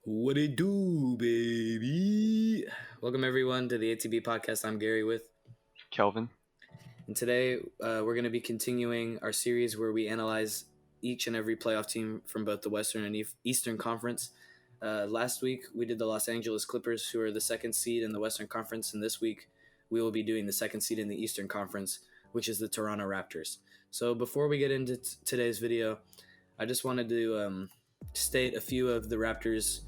What it do, baby? Welcome everyone to the ATB podcast. I'm Gary with, Kelvin. and today we're going to be continuing our series where we analyze each and every playoff team from both the Western and Eastern Conference. Last week we did the Los Angeles Clippers, who are the second seed in the Western Conference, and this week we will be doing the second seed in the Eastern Conference, which is the Toronto Raptors. So before we get into today's video, I just wanted to state a few of the Raptors'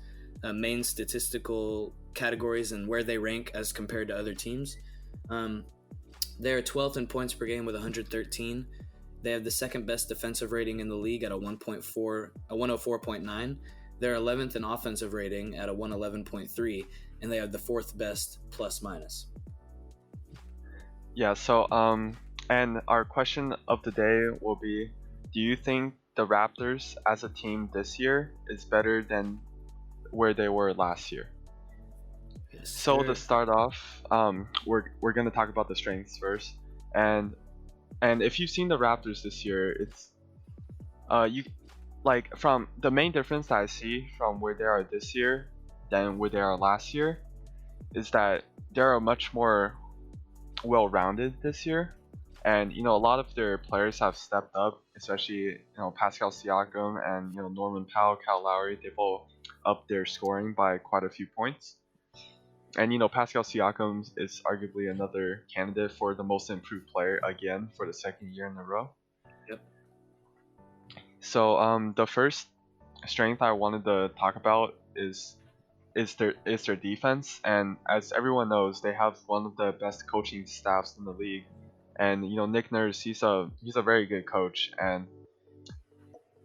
main statistical categories and where they rank as compared to other teams. They're 12th in points per game with 113. They have the second best defensive rating in the league at a 104.9. They're 11th in offensive rating at a 111.3, and they have the fourth best plus minus. Yeah, and our question of the day will be, do you think the Raptors as a team this year is better than where they were last year? Yes, So sir. to start off, we're gonna talk about the strengths first, and if you've seen the Raptors this year, it's you like from the main difference that I see from where they are this year than where they are last year is that they are much more well-rounded this year, and a lot of their players have stepped up, especially Pascal Siakam and Norman Powell, Kyle Lowry. They've all upped their scoring by quite a few points, and Pascal Siakam is arguably another candidate for the most improved player again for the second year in a row. Yep. So the first strength I wanted to talk about is their defense, and as everyone knows, they have one of the best coaching staffs in the league. And Nick Nurse, he's a very good coach, and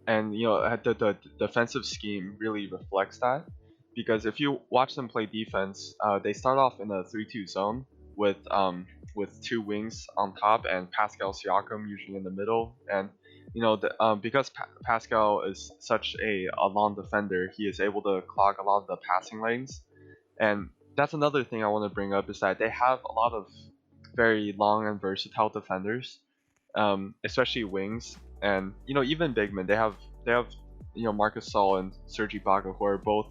the defensive scheme really reflects that, because if you watch them play defense, they start off in a 3-2 zone with two wings on top and Pascal Siakam usually in the middle. And because Pascal is such a long defender, he is able to clog a lot of the passing lanes. And that's another thing I want to bring up, is that they have a lot of very long and versatile defenders, especially wings, and even big men. They have Marcus Gasol and Serge Ibaka, who are both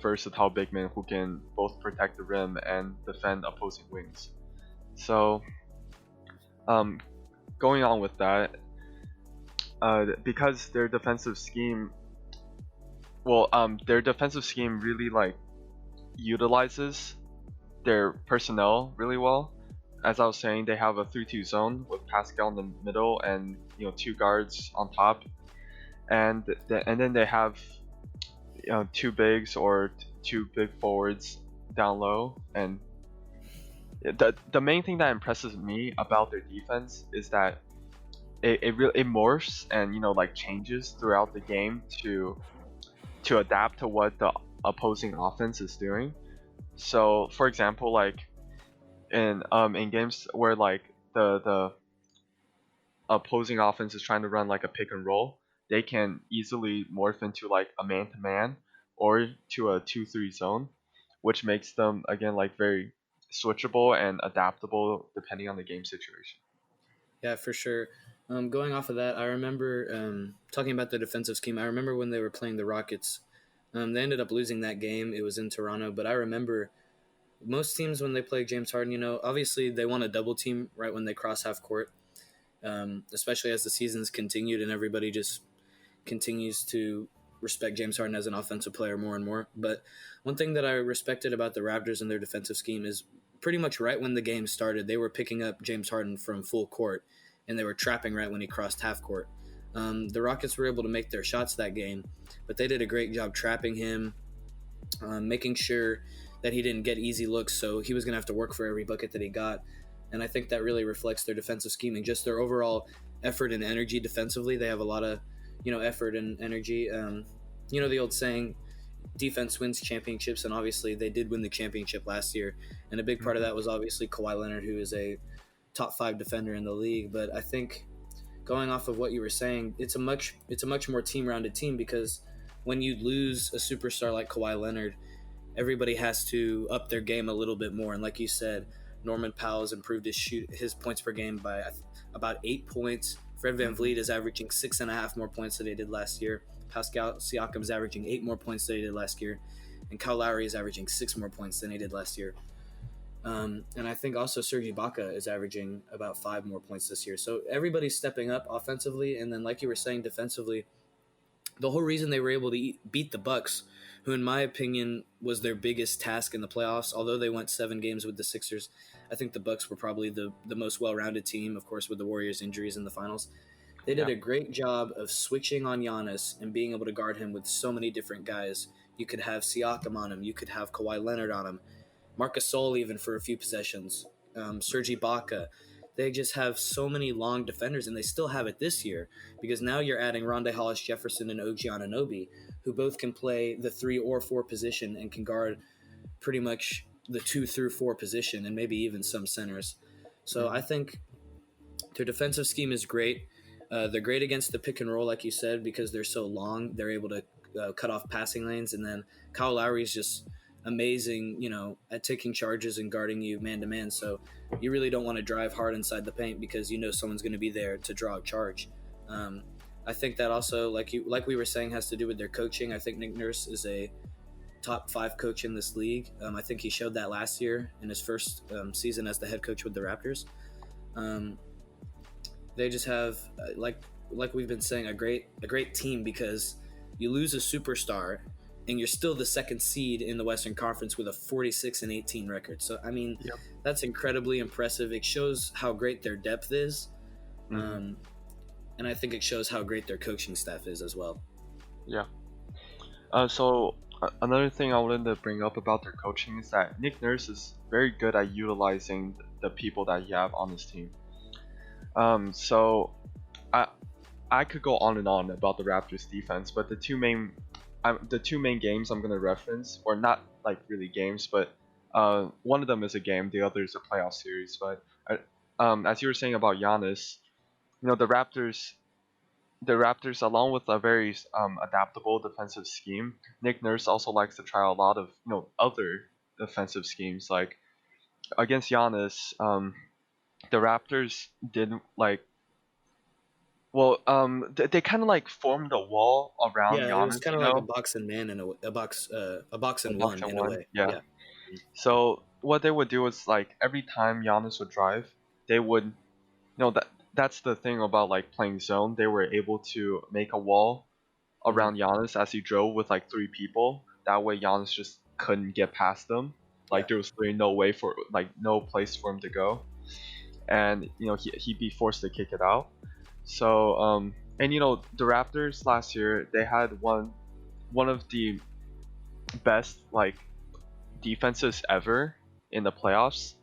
versatile big men who can both protect the rim and defend opposing wings. So going on with that, because their defensive scheme really utilizes their personnel really well. As I was saying, they have a 3-2 zone with Pascal in the middle and two guards on top, and then they have two bigs or two big forwards down low. And the main thing that impresses me about their defense is that it morphs and changes throughout the game to adapt to what the opposing offense is doing. So for example, in games where the opposing offense is trying to run a pick and roll, they can easily morph into a man-to-man or to a 2-3 zone, which makes them again very switchable and adaptable depending on the game situation. Yeah, for sure. Going off of that, I remember talking about the defensive scheme. I remember when they were playing the Rockets. They ended up losing that game. It was in Toronto, but I remember most teams when they play James Harden, obviously they want a double team right when they cross half court, especially as the season's continued and everybody just continues to respect James Harden as an offensive player more and more. But one thing that I respected about the Raptors and their defensive scheme is pretty much right when the game started, they were picking up James Harden from full court, and they were trapping right when he crossed half court. The Rockets were able to make their shots that game, but they did a great job trapping him, making sure that he didn't get easy looks, so he was going to have to work for every bucket that he got. And I think that really reflects their defensive scheming, just their overall effort and energy defensively. They have a lot of, effort and energy. The old saying, defense wins championships, and obviously they did win the championship last year. And a big part of that was obviously Kawhi Leonard, who is a top 5 defender in the league. But I think going off of what you were saying, it's a much more team-rounded team, because when you lose a superstar like Kawhi Leonard, everybody has to up their game a little bit more. And like you said, Norman Powell has improved his points per game by about 8 points. Fred VanVleet is averaging 6.5 more points than he did last year. Pascal Siakam's averaging 8 more points than he did last year, and Kyle Lowry is averaging 6 more points than he did last year. And I think also Serge Ibaka is averaging about 5 more points this year. So everybody's stepping up offensively, and then like you were saying, defensively, the whole reason they were able to beat the Bucks, who in my opinion was their biggest task in the playoffs, although they went 7 games with the Sixers, I think the Bucks were probably the most well-rounded team, of course, with the Warriors' injuries in the finals. They did a great job of switching on Giannis and being able to guard him with so many different guys. You could have Siakam on him. You could have Kawhi Leonard on him. Marcus Gasol even for a few possessions. Serge Ibaka. They just have so many long defenders, and they still have it this year because now you're adding Rondae Hollis-Jefferson and OG Anunoby, who both can play the 3 or 4 position and can guard pretty much the 2 through 4 position and maybe even some centers. So I think their defensive scheme is great. They're great against the pick and roll, like you said, because they're so long. They're able to cut off passing lanes, and then Kyle Lowry is just amazing, at taking charges and guarding you man to man. So you really don't want to drive hard inside the paint because someone's going to be there to draw a charge. I think that also, like we were saying, has to do with their coaching. I think Nick Nurse is a top 5 coach in this league. I think he showed that last year in his first season as the head coach with the Raptors. They just have, like we've been saying, a great team because you lose a superstar and you're still the 2nd seed in the Western Conference with a 46-18 record. So, that's incredibly impressive. It shows how great their depth is. And I think it shows how great their coaching staff is as well. Yeah. So another thing I wanted to bring up about their coaching is that Nick Nurse is very good at utilizing the people that he have on his team. So I could go on and on about the Raptors defense, but the two main games I'm gonna reference, or not like really games, but one of them is a game, the other is a playoff series. But as you were saying about Giannis, the Raptors, along with a very adaptable defensive scheme, Nick Nurse also likes to try a lot of other defensive schemes. Like against Giannis, the Raptors did they kind of like formed a wall around Giannis. Yeah, it was kind of like a box and man in a box and one in a way. Yeah. So what they would do is like every time Giannis would drive, they would, that's the thing about like playing zone. They were able to make a wall around Giannis as he drove with like 3 people. That way Giannis just couldn't get past them. Like there was really no place for him to go, and he'd be forced to kick it out. So and the Raptors last year, they had one of the best like defenses ever in the playoffs.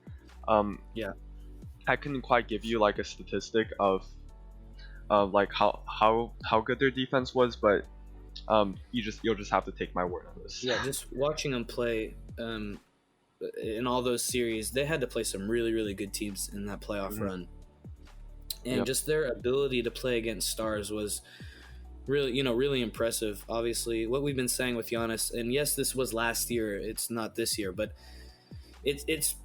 I couldn't quite give you like a statistic of like how good their defense was, but you'll just have to take my word on this. Yeah, just watching them play in all those series, they had to play some really, really good teams in that playoff run. And just their ability to play against stars was really, really impressive. Obviously, what we've been saying with Giannis, and yes, this was last year, it's not this year, but it's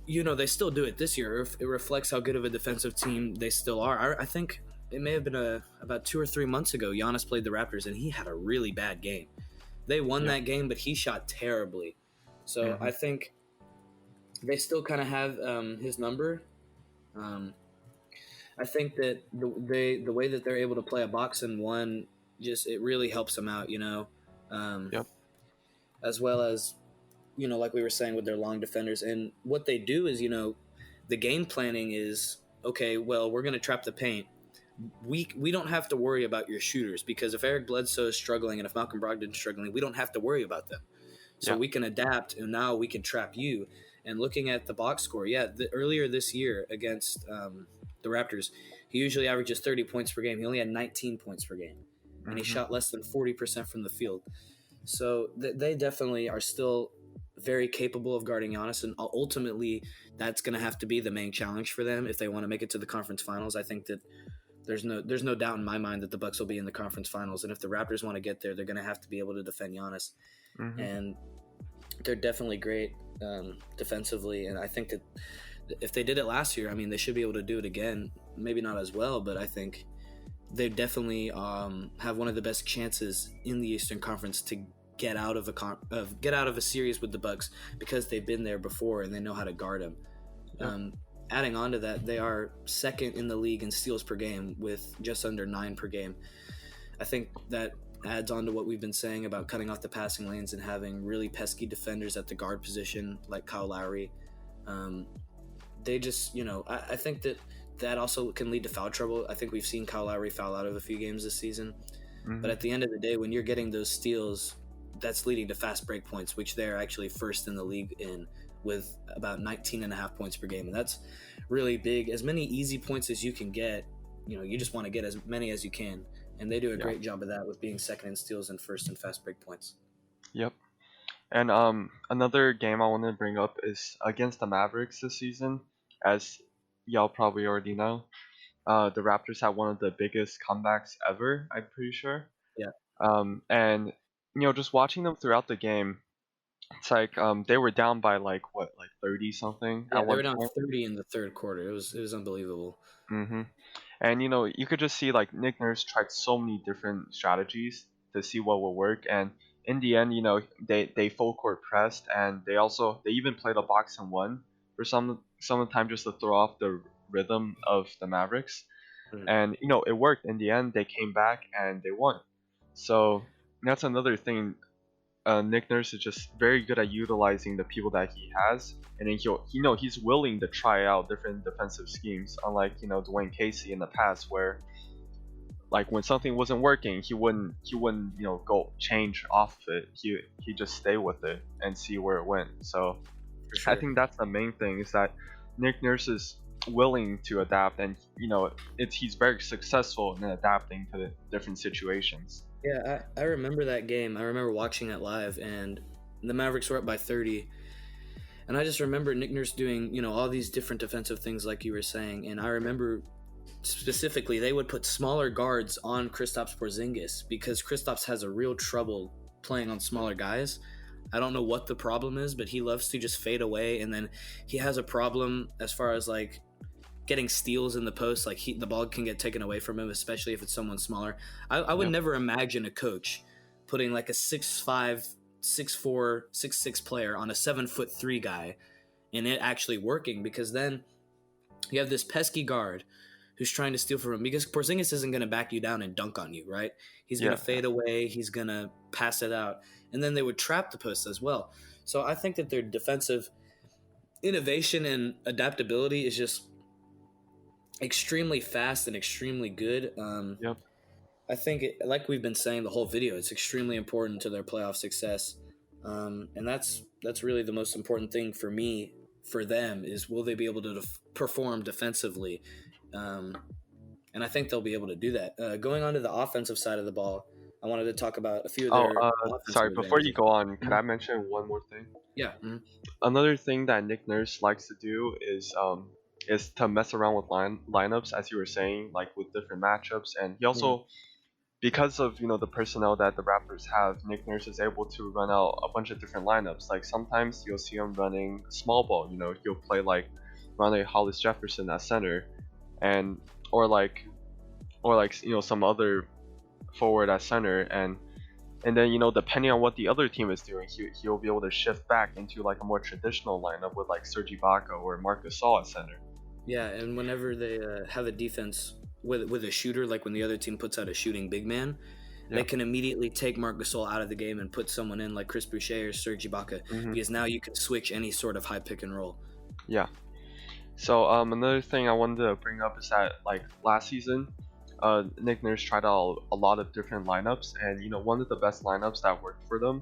they still do it this year. It reflects how good of a defensive team they still are. I think it may have been about 2 or 3 months ago, Giannis played the Raptors, and he had a really bad game. They won that game, but he shot terribly. So I think they still kind of have his number. I think that the way that they're able to play a box and one, it really helps them out, as well as, like we were saying with their long defenders. And what they do is, the game planning is, okay, well, we're going to trap the paint. We don't have to worry about your shooters because if Eric Bledsoe is struggling and if Malcolm Brogdon is struggling, we don't have to worry about them. So we can adapt, and now we can trap you. And looking at the box score, earlier this year against the Raptors, he usually averages 30 points per game. He only had 19 points per game, and he shot less than 40% from the field. So they definitely are still very capable of guarding Giannis, and ultimately that's going to have to be the main challenge for them if they want to make it to the conference finals. I think that there's no doubt in my mind that the Bucks will be in the conference finals, and if the Raptors want to get there, they're going to have to be able to defend Giannis. And they're definitely great defensively, and I think that if they did it last year, I mean, they should be able to do it again. Maybe not as well, but I think they definitely have one of the best chances in the Eastern Conference to get out of a series with the Bucks because they've been there before and they know how to guard them. Yep. Um, Adding on to that, they are second in the league in steals per game with just under 9 per game. I think that adds on to what we've been saying about cutting off the passing lanes and having really pesky defenders at the guard position like Kyle Lowry. Um, they just, I think that also can lead to foul trouble. I think we've seen Kyle Lowry foul out of a few games this season. But Hmm. at the end of the day, when you're getting those steals, that's leading to fast break points, which they're actually first in the league in with about 19 and a half points per game. And that's really big. As many easy points as you can get, you just want to get as many as you can. And they do a Yeah. great job of that with being second in steals and first in fast break points. Yep. And another game I want to bring up is against the Mavericks this season. As y'all probably already know, the Raptors had one of the biggest comebacks ever, I'm pretty sure. Yeah. And just watching them throughout the game, it's like they were down by like 30 something Yeah, at they one were down point. 30 in the third quarter. It was unbelievable. Hmm. And you could just see like Nick Nurse tried so many different strategies to see what would work, and in the end, they full court pressed, and they even played a box and one for some of the time just to throw off the rhythm of the Mavericks, Mhm. and it worked. In the end, they came back and they won. So that's another thing. Nick Nurse is just very good at utilizing the people that he has, and then he's willing to try out different defensive schemes. Unlike Dwayne Casey in the past, where like when something wasn't working, he wouldn't go change off of it. He just stay with it and see where it went. So For I sure. think that's the main thing, is that Nick Nurse is willing to adapt, and he's very successful in adapting to the different situations. Yeah, I remember that game. I remember watching it live, and the Mavericks were up by 30. And I just remember Nick Nurse doing, all these different defensive things like you were saying. And I remember specifically they would put smaller guards on Kristaps Porzingis because Kristaps has a real trouble playing on smaller guys. I don't know what the problem is, but he loves to just fade away, and then he has a problem as far as like getting steals in the post. Like the ball can get taken away from him, especially if it's someone smaller. I would Yep. never imagine a coach putting like a 6'5", 6'4", 6'6" player on a 7'3" guy and it actually working, because then you have this pesky guard who's trying to steal from him, because Porzingis isn't going to back you down and dunk on you, right? He's going to Yeah. fade away. He's going to pass it out. And then they would trap the post as well. So I think that their defensive innovation and adaptability is just extremely fast and extremely good. Yep. I think, like we've been saying the whole video, it's extremely important to their playoff success, and that's really the most important thing for me for them is will they be able to perform defensively, um, and I think they'll be able to do that. Going on to the offensive side of the ball, I wanted to talk about a few of Oh, their offensive sorry. Before you advantages. go on, could Mhm. I mention one more thing? Yeah, mhm. Another thing that Nick Nurse likes to do is to mess around with lineups, as you were saying, like with different matchups, and he Mhm. also, because of the personnel that the Raptors have, Nick Nurse is able to run out a bunch of different lineups. Like sometimes you'll see him running small ball. He'll play like Ronnie Hollis Jefferson at center, and or like some other forward at center, and then depending on what the other team is doing, he'll be able to shift back into like a more traditional lineup with like Serge Ibaka or Marc Gasol at center. Yeah, and whenever they have a defense with a shooter, like when the other team puts out a shooting big man, they Yeah. can immediately take Marc Gasol out of the game and put someone in like Chris Boucher or Serge Ibaka, Hmm. because now you can switch any sort of high pick and roll. Yeah. So another thing I wanted to bring up is that like last season, Nick Nurse tried out a lot of different lineups, and one of the best lineups that worked for them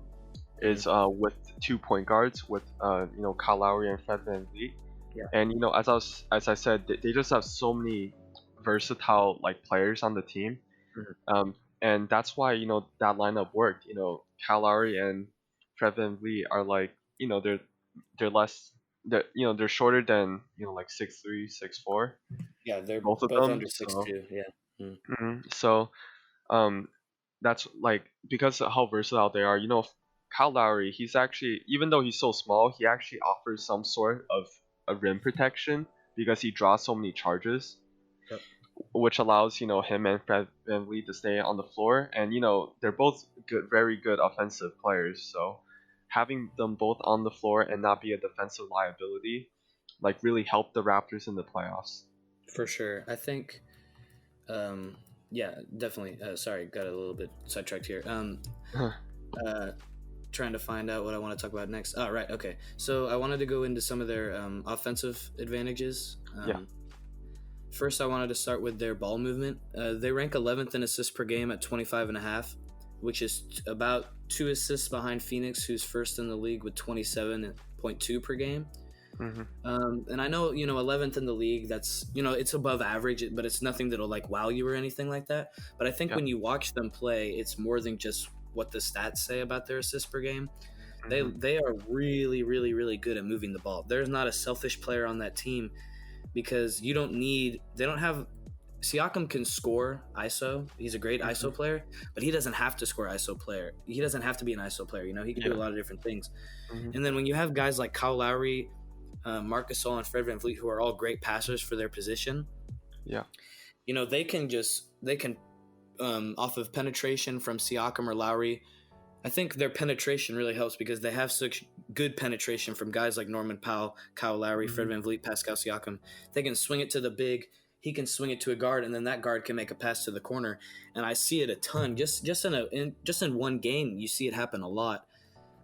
Mhm. is with 2 point guards with Kyle Lowry and Fred VanVleet. Yeah. And as I said, they just have so many versatile like players on the team, Mhm. and that's why that lineup worked. Kyle Lowry and Fred VanVleet are like they're less they're shorter than like 6'3", 6'4", Yeah, they're both of both them. under six So two. Yeah. Mhm. so um that's like because of how versatile they are. Kyle Lowry, he's actually, even though he's so small, he actually offers some sort of a rim protection because he draws so many charges. Yep. which allows him and Fred VanVleet to stay on the floor, and they're both good, very good offensive players. So having them both on the floor and not be a defensive liability, like really helped the Raptors in the playoffs. For sure. I think, um, yeah, definitely. Sorry, got a little bit sidetracked here. Uh, Trying to find out what I want to talk about next. Oh, right. Okay. So I wanted to go into some of their offensive advantages. Yeah. First, I wanted to start with their ball movement. They rank 11th in assists per game at 25 and a half, which is about 2 assists behind Phoenix, who's first in the league with 27.2 per game. And I know, 11th in the league, that's, it's above average, but it's nothing that'll like wow you or anything like that. But I think Yeah. when you watch them play, it's more than just what the stats say about their assists per game. They are really, really, really good at moving the ball. There's not a selfish player on that team because they don't have, Siakam can score ISO. He's a great ISO player, but he doesn't have to score ISO player. He doesn't have to be an ISO player. He can do a lot of different things. And then when you have guys like Kyle Lowry, Marc Gasol, and Fred VanVleet, who are all great passers for their position, Yeah. they can off of penetration from Siakam or Lowry. I think their penetration really helps because they have such good penetration from guys like Norman Powell, Kyle Lowry, Fred VanVleet, Pascal Siakam. They can swing it to the big. He can swing it to a guard, and then that guard can make a pass to the corner. And I see it a ton. Just in one game, you see it happen a lot.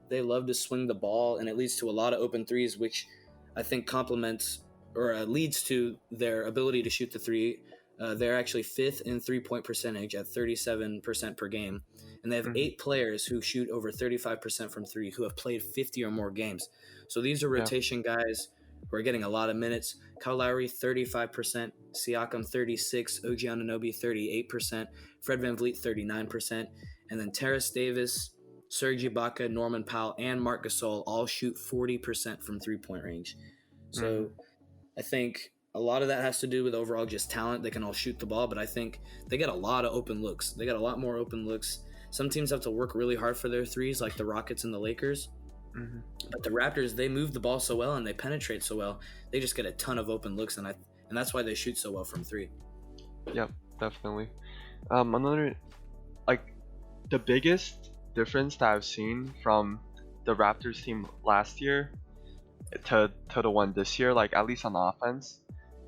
They love to swing the ball, and it leads to a lot of open threes, which I think complements or leads to their ability to shoot the three. They're actually fifth in 3-point percentage at 37% per game. And they have 8 players who shoot over 35% from three who have played 50 or more games. So these are rotation guys who are getting a lot of minutes. Kyle Lowry, 35%. Siakam, 36%. OG Anunoby, 38%. Fred VanVleet, 39%. And then Terrence Davis, Serge Ibaka, Norman Powell, and Marc Gasol all shoot 40% from three-point range. So I think a lot of that has to do with overall just talent. They can all shoot the ball, but I think they get a lot of open looks. They got a lot more open looks. Some teams have to work really hard for their threes, like the Rockets and the Lakers. But the Raptors, they move the ball so well and they penetrate so well. They just get a ton of open looks, and that's why they shoot so well from three. Yep, definitely. Another, like, the biggest difference that I've seen from the Raptors team last year to the one this year, like at least on offense,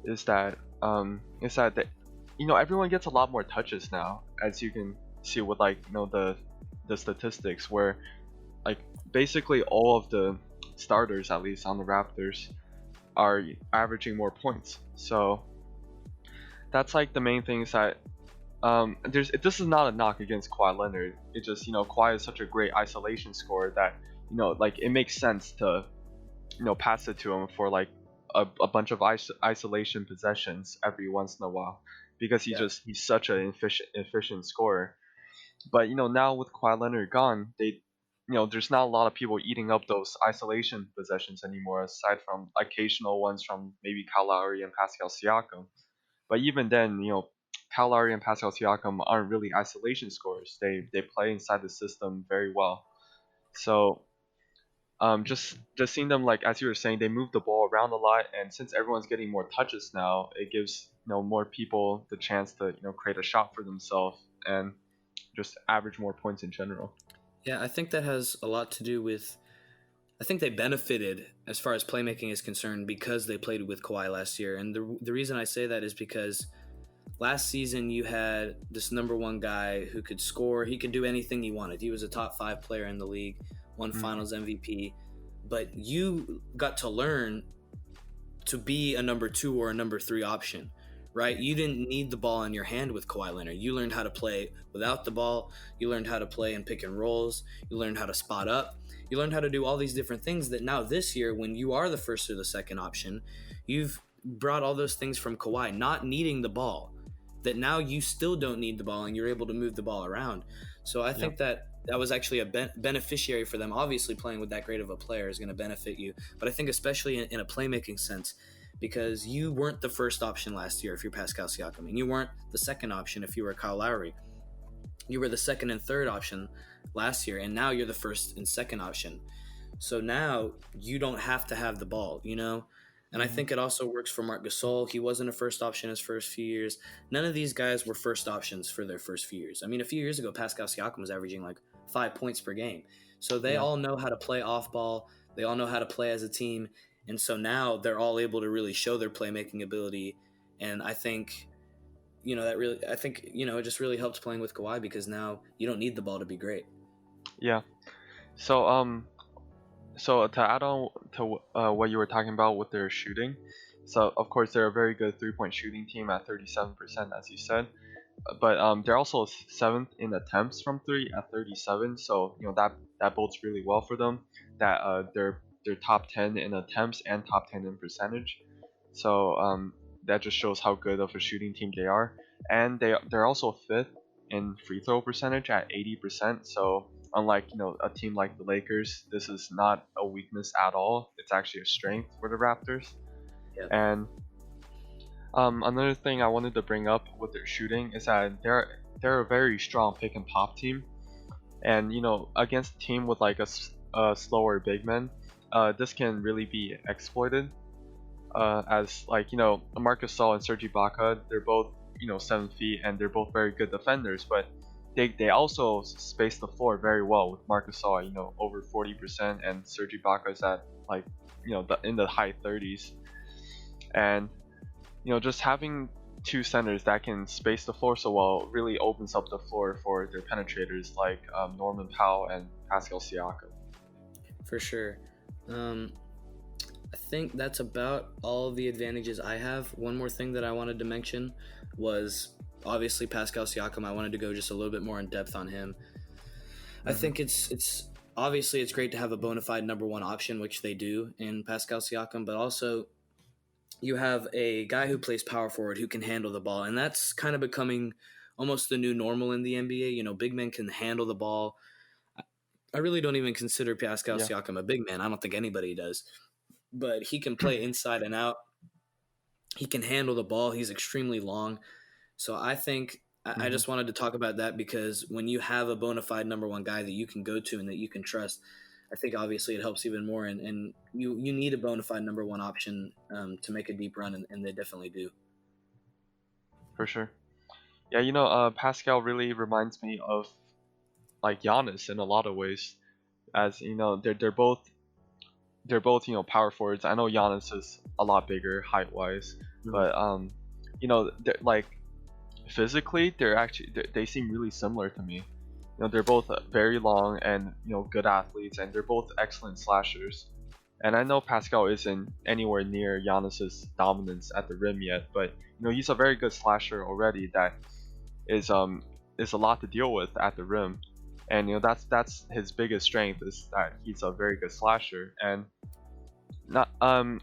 is that everyone gets a lot more touches now, as you can see with the statistics, where like basically all of the starters, at least on the Raptors, are averaging more points. So that's like the main things that this is not a knock against Kawhi Leonard. It just Kawhi is such a great isolation scorer that like it makes sense to pass it to him for like a bunch of isolation possessions every once in a while, because he's such an efficient scorer. But now with Kawhi Leonard gone, there's not a lot of people eating up those isolation possessions anymore, aside from occasional ones from maybe Kyle Lowry and Pascal Siakam. But even then, Kyle Lowry and Pascal Siakam aren't really isolation scorers. They play inside the system very well. So just seeing them, like as you were saying, they move the ball around a lot, and since everyone's getting more touches now, it gives more people the chance to create a shot for themselves and just average more points in general. Yeah, I think that has a lot to do with, I think they benefited as far as playmaking is concerned because they played with Kawhi last year. And the reason I say that is because last season you had this number one guy who could score. He could do anything he wanted. He was a top 5 player in the league, won finals MVP. But you got to learn to be a number 2 or a number 3 option, right? You didn't need the ball in your hand with Kawhi Leonard. You learned how to play without the ball. You learned how to play in pick and rolls. You learned how to spot up. You learned how to do all these different things that now this year, when you are the first or the second option, you've brought all those things from Kawhi, not needing the ball, that now you still don't need the ball and you're able to move the ball around. So I think that was actually a beneficiary for them. Obviously, playing with that great of a player is going to benefit you, but I think especially in a playmaking sense, because you weren't the first option last year if you're Pascal Siakam, and you weren't the second option if you were Kyle Lowry. You were the second and third option last year, and now you're the first and second option. So now you don't have to have the ball, And I think it also works for Marc Gasol. He wasn't a first option his first few years. None of these guys were first options for their first few years. I mean, a few years ago, Pascal Siakam was averaging like 5 points per game. So they Yeah. all know how to play off ball. They all know how to play as a team. And so now they're all able to really show their playmaking ability. And I think, it just really helps playing with Kawhi because now you don't need the ball to be great. Yeah. So so to add on to what you were talking about with their shooting, so of course they're a very good 3-point shooting team at 37%, as you said. But they're also seventh in attempts from three at 37. So that bodes really well for them. That they're top 10 in attempts and top 10 in percentage. So that just shows how good of a shooting team they are. And they're also fifth in free throw percentage at 80%. So unlike a team like the Lakers, this is not a weakness at all. It's actually a strength for the Raptors. Yeah. And another thing I wanted to bring up with their shooting is that they're a very strong pick and pop team, and against a team with like a slower big man, this can really be exploited. As like Marcus Gasol and Serge Ibaka, they're both 7 feet and they're both very good defenders, but they also space the floor very well with Marcus Gasol over 40% and Serge Ibaka is at like in the high 30s, and just having two centers that can space the floor so well really opens up the floor for their penetrators like Norman Powell and Pascal Siakam. For sure. I think that's about all of the advantages I have. One more thing that I wanted to mention was obviously Pascal Siakam. I wanted to go just a little bit more in depth on him. I think it's obviously it's great to have a bona fide number one option, which they do in Pascal Siakam, but also you have a guy who plays power forward who can handle the ball, and that's kind of becoming almost the new normal in the NBA. Big men can handle the ball. I really don't even consider Pascal Yeah. Siakam a big man. I don't think anybody does. But he can play inside and out. He can handle the ball. He's extremely long. So I think I just wanted to talk about that because when you have a bona fide number one guy that you can go to and that you can trust, I think obviously it helps even more. And you need a bona fide number one option to make a deep run, and they definitely do. For sure. Yeah, Pascal really reminds me of like Giannis in a lot of ways, as they're both power forwards. I know Giannis is a lot bigger height wise, but like physically they seem really similar to me. They're both very long and good athletes, and they're both excellent slashers. And I know Pascal isn't anywhere near Giannis's dominance at the rim yet, but he's a very good slasher already. That is a lot to deal with at the rim, and that's his biggest strength is that he's a very good slasher. And not and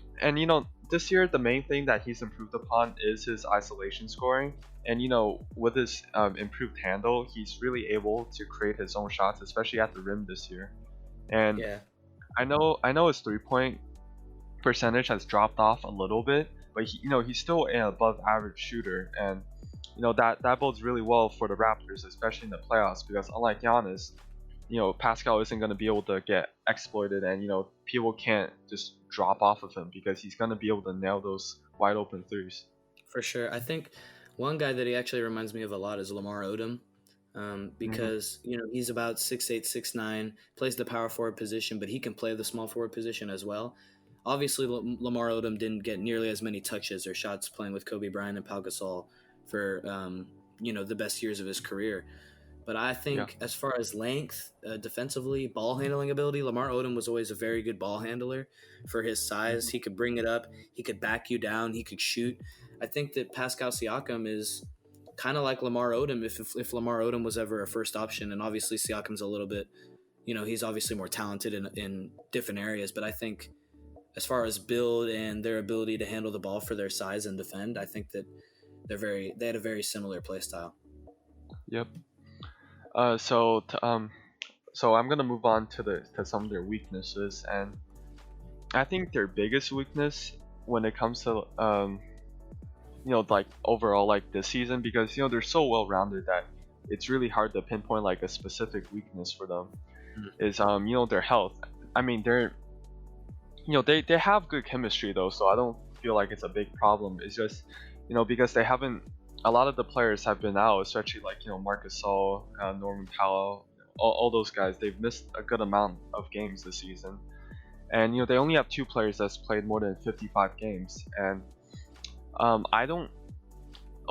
this year the main thing that he's improved upon is his isolation scoring, and with his improved handle, he's really able to create his own shots, especially at the rim this year. And Yeah. I know his 3-point percentage has dropped off a little bit, but he's still an above average shooter, and that bodes really well for the Raptors, especially in the playoffs, because unlike Giannis, Pascal isn't going to be able to get exploited, and people can't just drop off of him because he's going to be able to nail those wide open threes. For sure. I think one guy that he actually reminds me of a lot is Lamar Odom. Because he's about 6'8", 6'9", plays the power forward position, but he can play the small forward position as well. Obviously, Lamar Odom didn't get nearly as many touches or shots playing with Kobe Bryant and Pau Gasol for the best years of his career. But I think as far as length, defensively, ball handling ability, Lamar Odom was always a very good ball handler for his size. He could bring it up. He could back you down. He could shoot. I think that Pascal Siakam is kind of like Lamar Odom if Lamar Odom was ever a first option. And obviously Siakam's a little bit, he's obviously more talented in different areas. But I think as far as build and their ability to handle the ball for their size and defend, I think that they had a very similar play style. Yep. So I'm gonna move on to some of their weaknesses, and I think their biggest weakness when it comes to like overall like this season, because they're so well rounded that it's really hard to pinpoint like a specific weakness for them, is their health. I mean, they're they have good chemistry though, so I don't feel like it's a big problem. It's just because they haven't. A lot of the players have been out, especially like Marcus Gasol, Norman Powell, all those guys. They've missed a good amount of games this season, and they only have two players that's played more than 55 games, and I don't.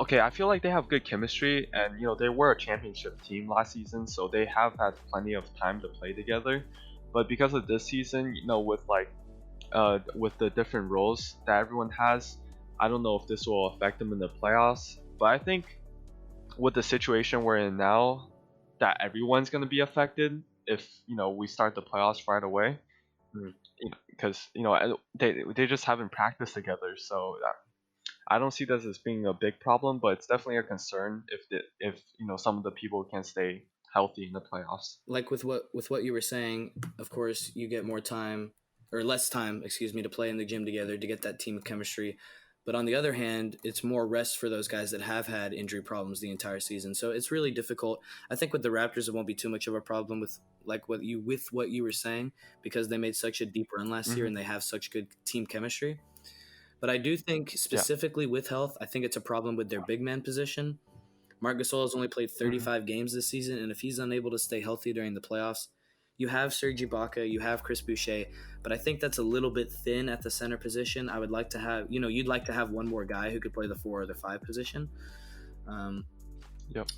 Okay, I feel like they have good chemistry, and they were a championship team last season, so they have had plenty of time to play together. But because of this season, with the different roles that everyone has, I don't know if this will affect them in the playoffs. But I think with the situation we're in now, that everyone's going to be affected if we start the playoffs right away. Because they just haven't practiced together, so I don't see this as being a big problem, but it's definitely a concern if some of the people can stay healthy in the playoffs. Like with what you were saying, of course you get more time or less time, excuse me, to play in the gym together to get that team chemistry. But on the other hand, it's more rest for those guys that have had injury problems the entire season. So it's really difficult. I think with the Raptors, it won't be too much of a problem with what you were saying, because they made such a deep run last year and they have such good team chemistry. But I do think specifically with health, I think it's a problem with their big man position. Marc Gasol has only played 35 games this season, and if he's unable to stay healthy during the playoffs, you have Serge Ibaka, you have Chris Boucher, but I think that's a little bit thin at the center position. I would like to have, you'd like to have one more guy who could play the 4 or the 5 position.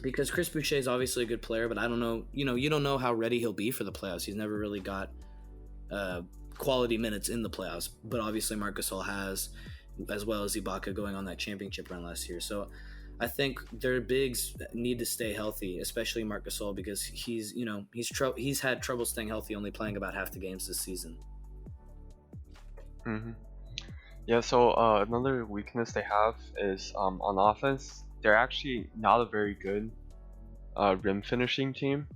Because Chris Boucher is obviously a good player, but I don't know, you don't know how ready he'll be for the playoffs. He's never really got quality minutes in the playoffs, but obviously Marc Gasol has, as well as Ibaka going on that championship run last year. So I think their bigs need to stay healthy, especially Marc Gasol, because he's had trouble staying healthy, only playing about half the games this season. Yeah, so another weakness they have is on offense. They're actually not a very good rim finishing team.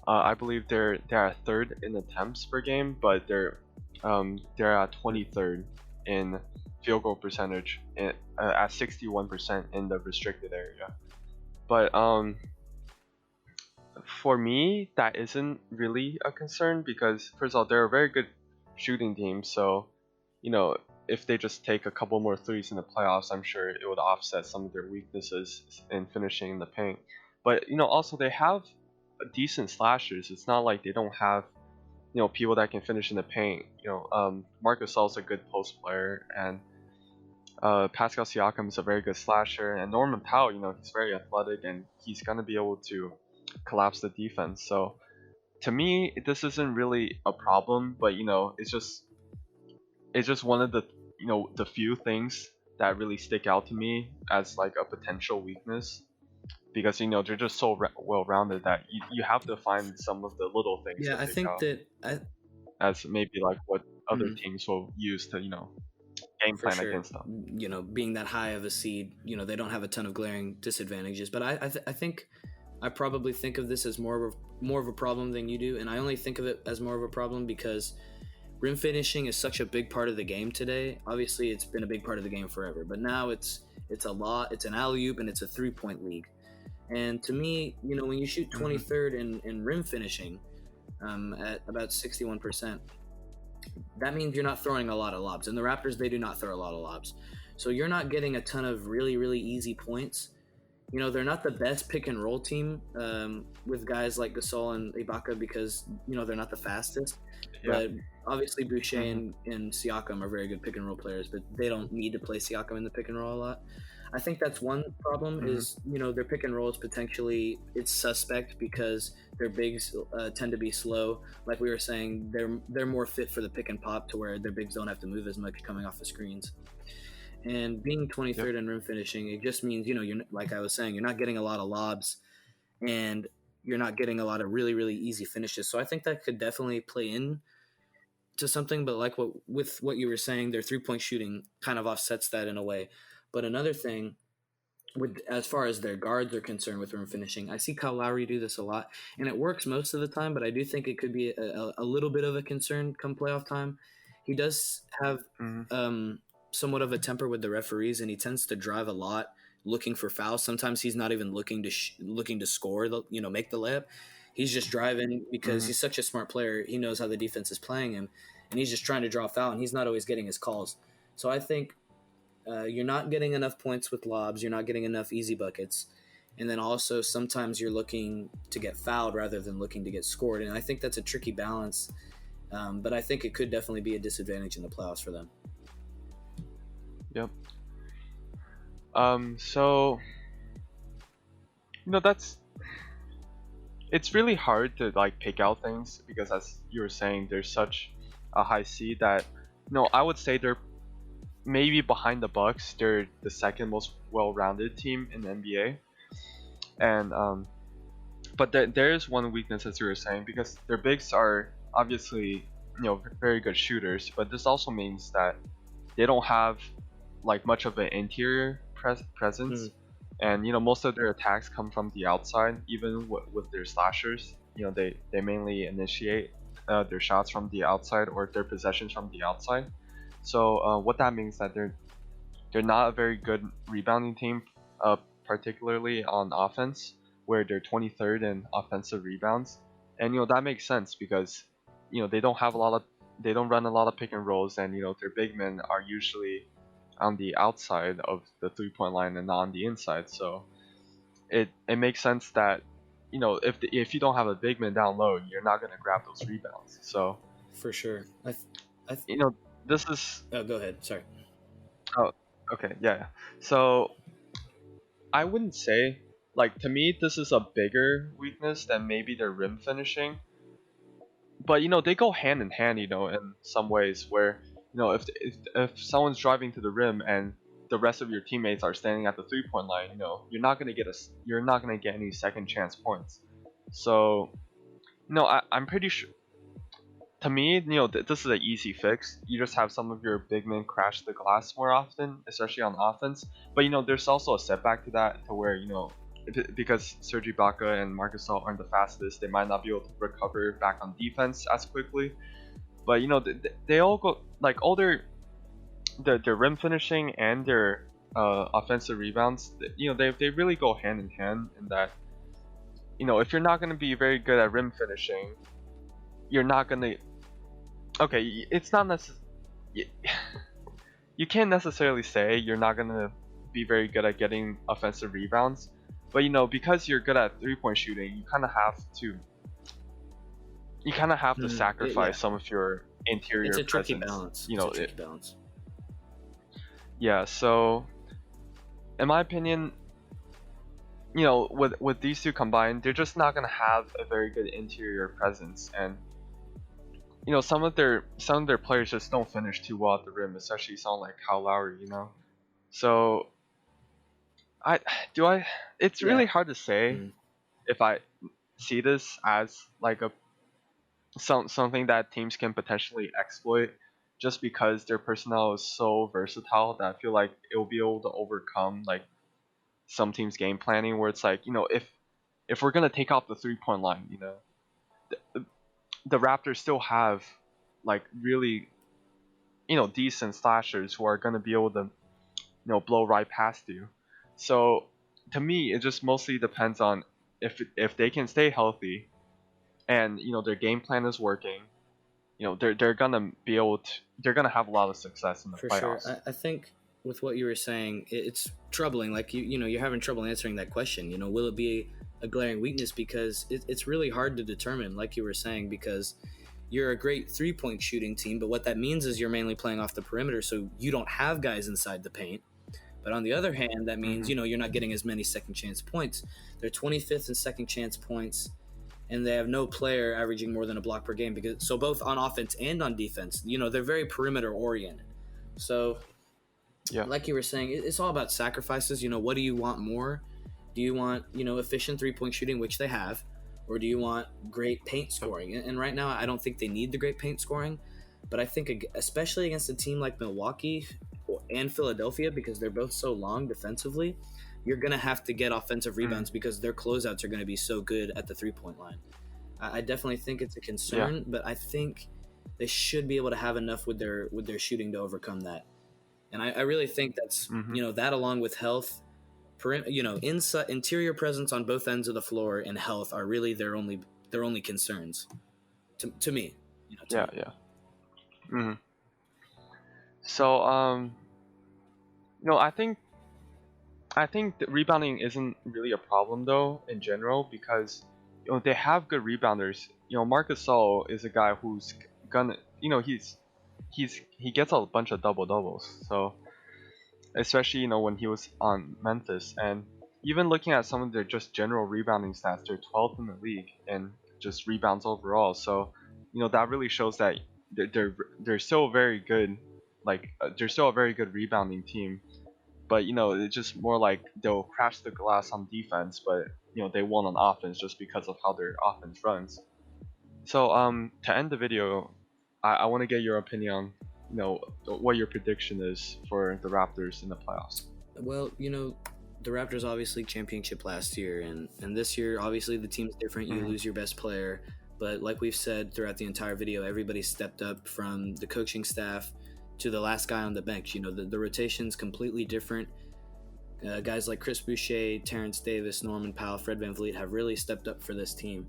I believe they're at third in attempts per game, but they're at 23rd in field goal percentage at 61% in the restricted area. But for me, that isn't really a concern because first of all, they're a very good shooting team. So if they just take a couple more threes in the playoffs, I'm sure it would offset some of their weaknesses in finishing in the paint. But also they have decent slashers. It's not like they don't have people that can finish in the paint. Marc Gasol's a good post player, and Pascal Siakam is a very good slasher, and Norman Powell, he's very athletic and he's gonna be able to collapse the defense. So to me, this isn't really a problem, but it's just one of the the few things that really stick out to me as like a potential weakness, because they're just so well rounded that you have to find some of the little things. Yeah, I think that as maybe like what other teams will use to game plan against them. Being that high of a seed, they don't have a ton of glaring disadvantages. But I think I probably think of this as more of a problem than you do, and I only think of it as more of a problem because rim finishing is such a big part of the game today. Obviously, it's been a big part of the game forever, but now it's a lot. It's an alley-oop and it's a 3-point league. And to me, when you shoot 23rd in rim finishing at about 61%, that means you're not throwing a lot of lobs. And the Raptors, they do not throw a lot of lobs. So you're not getting a ton of really, really easy points. They're not the best pick and roll team with guys like Gasol and Ibaka because, they're not the fastest. Yeah. But obviously Boucher and Siakam are very good pick and roll players, but they don't need to play Siakam in the pick and roll a lot. I think that's one problem is, their pick and roll is potentially, it's suspect because their bigs tend to be slow. Like we were saying, they're more fit for the pick and pop to where their bigs don't have to move as much coming off the screens. And being 23rd in rim finishing, it just means, you're, like I was saying, you're not getting a lot of lobs and you're not getting a lot of really, really easy finishes. So I think that could definitely play in to something, but like with what you were saying, their 3-point shooting kind of offsets that in a way. But another thing, as far as their guards are concerned with rim finishing, I see Kyle Lowry do this a lot, and it works most of the time, but I do think it could be a little bit of a concern come playoff time. He does have somewhat of a temper with the referees, and he tends to drive a lot, looking for fouls. Sometimes he's not even looking to score, make the layup. He's just driving because he's such a smart player. He knows how the defense is playing him. and he's just trying to draw foul, and he's not always getting his calls. So I think you're not getting enough points with lobs. You're not getting enough easy buckets. And then also sometimes you're looking to get fouled rather than looking to get scored. And I think that's a tricky balance. But I think it could definitely be a disadvantage in the playoffs for them. Yep. So that's it's really hard to like pick out things because, as you were saying, there's such a high seed that I would say they're maybe behind the Bucks. They're the second most well-rounded team in the NBA, and but there's one weakness, as you were saying, because their bigs are obviously very good shooters, but this also means that they don't have like much of an interior presence. And most of their attacks come from the outside. Even with their slashers, they mainly initiate their shots from the outside or their possessions from the outside. So what that means that they're not a very good rebounding team, particularly on offense, where they're 23rd in offensive rebounds. And that makes sense because they don't run a lot of pick and rolls, and their big men are usually on the outside of the 3-point line and not on the inside. So it makes sense that if you don't have a big man down low, you're not going to grab those rebounds. So for sure. This is Oh, go ahead. Sorry. Oh, okay, yeah. So I wouldn't say, like, to me this is a bigger weakness than maybe their rim finishing, but they go hand in hand, in some ways, where if someone's driving to the rim and the rest of your teammates are standing at the 3-point line, you're not gonna get any second chance points. So I'm pretty sure. To me, this is an easy fix. You just have some of your big men crash the glass more often, especially on offense. But there's also a setback to that, to where because Serge Ibaka and Marcus Gasol aren't the fastest, they might not be able to recover back on defense as quickly. But they all go, like, all their rim finishing and their offensive rebounds. They really go hand in hand in that. If you're not going to be very good at rim finishing, you're not going to. Okay, it's not necessarily. You can't necessarily say you're not going to be very good at getting offensive rebounds, but because you're good at 3-point shooting, you kind of have to. You kind of have to sacrifice some of your interior presence. It's a tricky balance. It's a tricky balance. Yeah, so in my opinion, with these two combined, they're just not gonna have a very good interior presence, and some of their players just don't finish too well at the rim, especially someone like Kyle Lowry. So it's really hard to say if I see this as like something that teams can potentially exploit, just because their personnel is so versatile that I feel like it will be able to overcome like some teams' game planning, where it's like, if we're gonna take off the 3-point line, the Raptors still have like really decent slashers who are gonna be able to blow right past you. So to me, it just mostly depends on if they can stay healthy and their game plan is working. They're gonna be able to. They're gonna have a lot of success in the playoffs. Sure. I think with what you were saying, it's troubling. Like you're having trouble answering that question. Will it be a glaring weakness? Because it's really hard to determine, like you were saying, because you're a great 3-point shooting team, but what that means is you're mainly playing off the perimeter, so you don't have guys inside the paint. But on the other hand, that means you're not getting as many second chance points. They're 25th in second chance points, and they have no player averaging more than a block per game. So both on offense and on defense, they're very perimeter oriented. So, like you were saying, it's all about sacrifices. What do you want more? Do you want efficient 3-point shooting, which they have, or do you want great paint scoring? And right now, I don't think they need the great paint scoring, but I think especially against a team like Milwaukee and Philadelphia, because they're both so long defensively, you're going to have to get offensive rebounds because their closeouts are going to be so good at the 3-point line. I definitely think it's a concern, but I think they should be able to have enough with their shooting to overcome that. And I really think that's, that along with health, inside, interior presence on both ends of the floor and health are really their only concerns to me. Yeah. Mhm. So I think that rebounding isn't really a problem though in general because they have good rebounders. Marcus Gasol is a guy who's gonna he gets a bunch of double doubles. So especially when he was on Memphis, and even looking at some of their just general rebounding stats, they're 12th in the league in just rebounds overall. So that really shows that they're still very good. Like they're still a very good rebounding team, but it's just more like they'll crash the glass on defense, but they won on offense just because of how their offense runs. So to end the video, I want to get your opinion on what your prediction is for the Raptors in the playoffs. Well, the Raptors obviously championship last year, and this year obviously the team's different. You Mhm. lose your best player, but like we've said throughout the entire video, everybody stepped up from the coaching staff to the last guy on the bench. The rotation's completely different. Guys like Chris Boucher, Terrence Davis, Norman Powell, Fred VanVleet have really stepped up for this team.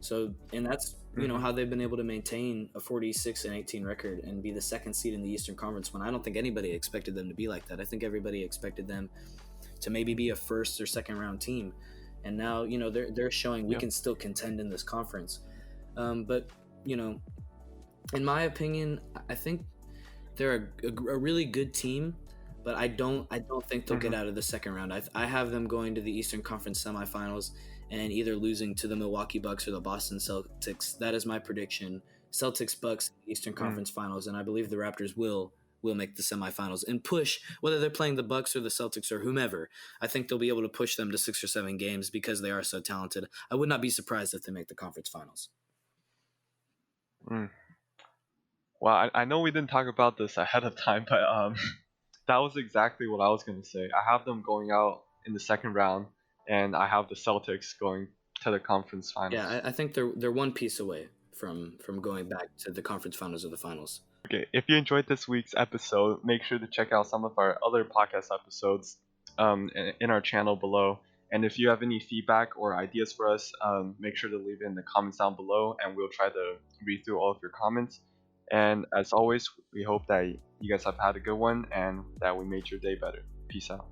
So, and that's Mhm. how they've been able to maintain a 46-18 record and be the second seed in the Eastern Conference when I don't think anybody expected them to be like that. I think everybody expected them to maybe be a first or second round team, and now they're showing we Yep. can still contend in this conference. But in my opinion, I think they're a really good team, but I don't think they'll get Mhm. out of the second round. I have them going to the Eastern Conference semifinals and either losing to the Milwaukee Bucks or the Boston Celtics. That is my prediction. Celtics Bucks Eastern Mhm. Conference Finals, and I believe the Raptors will make the semifinals and push whether they're playing the Bucks or the Celtics or whomever. I think they'll be able to push them to 6 or 7 games because they are so talented. I would not be surprised if they make the conference finals. Mm. Well, I know we didn't talk about this ahead of time, but that was exactly what I was gonna say. I have them going out in the second round, and I have the Celtics going to the conference Yeah, finals. I think they're one piece away from going back to the conference finals or the finals. Okay, if you enjoyed this week's episode, make sure to check out some of our other podcast episodes in our channel below. And if you have any feedback or ideas for us, make sure to leave it in the comments down below, and we'll try to read through all of your comments. And as always, we hope that you guys have had a good one and that we made your day better. Peace out.